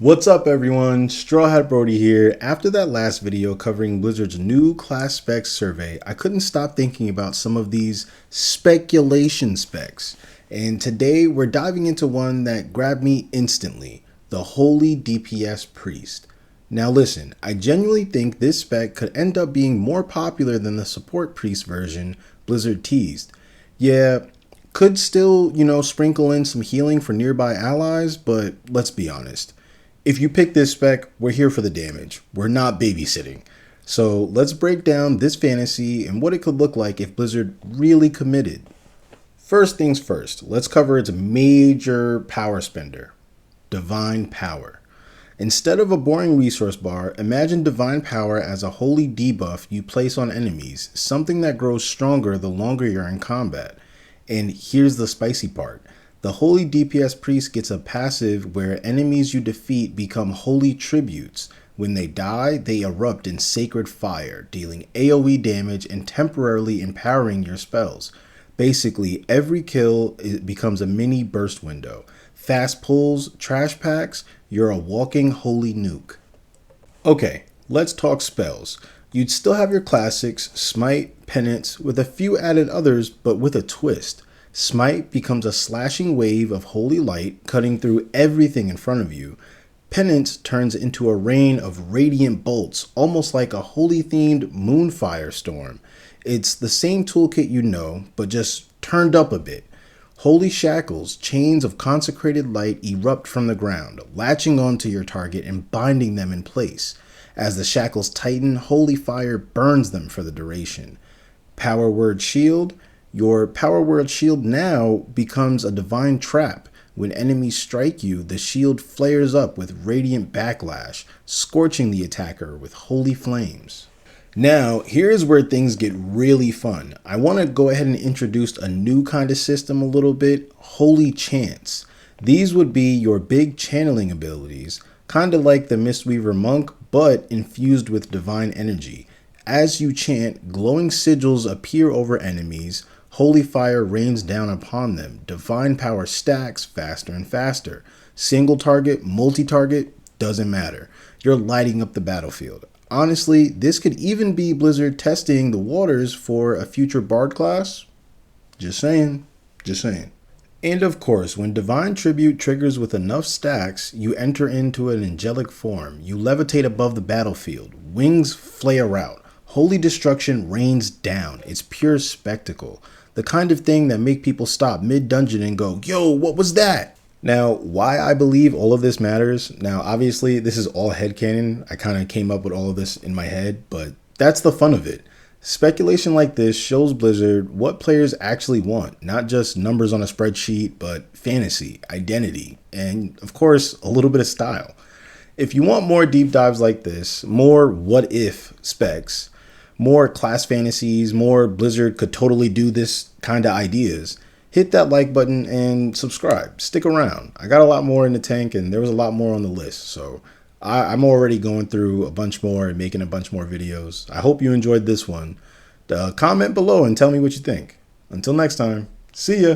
What's up everyone, Straw Hat Brody here. After that last video covering Blizzard's new class specs survey, I couldn't stop thinking about some of these speculation specs. And today we're diving into one that grabbed me instantly, the Holy DPS Priest. Now listen, I genuinely think this spec could end up being more popular than the support priest version Blizzard teased. Yeah, could still, sprinkle in some healing for nearby allies, but let's be honest. If you pick this spec, we're here for the damage. We're not babysitting. So let's break down this fantasy and what it could look like if Blizzard really committed. First things first, let's cover its major power spender, Divine Power. Instead of a boring resource bar, imagine Divine Power as a holy debuff you place on enemies, something that grows stronger the longer you're in combat. And here's the spicy part. The Holy DPS Priest gets a passive where enemies you defeat become holy tributes. When they die, they erupt in sacred fire, dealing AoE damage and temporarily empowering your spells. Basically, every kill becomes a mini burst window. Fast pulls, trash packs, you're a walking holy nuke. Okay, let's talk spells. You'd still have your classics, Smite, Penance, with a few added others, but with a twist. Smite becomes a slashing wave of holy light, cutting through everything in front of you. Penance turns into a rain of radiant bolts, almost like a holy-themed moonfire storm. It's the same toolkit you know, but just turned up a bit. Holy shackles, chains of consecrated light erupt from the ground, latching onto your target and binding them in place. As the shackles tighten, holy fire burns them for the duration. Power word shield. Your power word shield now becomes a divine trap. When enemies strike you, the shield flares up with radiant backlash, scorching the attacker with holy flames. Now, here's where things get really fun. I want to go ahead and introduce a new kind of system a little bit, holy chants. These would be your big channeling abilities, kind of like the Mistweaver Monk, but infused with divine energy. As you chant, glowing sigils appear over enemies, holy fire rains down upon them, divine power stacks faster and faster. Single target, multi-target, doesn't matter. You're lighting up the battlefield. Honestly, this could even be Blizzard testing the waters for a future Bard class. Just saying. And of course, when Divine Tribute triggers with enough stacks, you enter into an angelic form. You levitate above the battlefield. Wings flare out. Holy destruction rains down. It's pure spectacle. The kind of thing that make people stop mid-dungeon and go, yo, what was that? Now, why I believe all of this matters, now obviously this is all headcanon. I kind of came up with all of this in my head, but that's the fun of it. Speculation like this shows Blizzard what players actually want, not just numbers on a spreadsheet, but fantasy, identity, and of course, a little bit of style. If you want more deep dives like this, more what if specs, more class fantasies, more Blizzard could totally do this kind of ideas, hit that like button and subscribe. Stick around. I got a lot more in the tank and there was a lot more on the list. So I'm already going through a bunch more and making a bunch more videos. I hope you enjoyed this one. Comment below and tell me what you think. Until next time, see ya.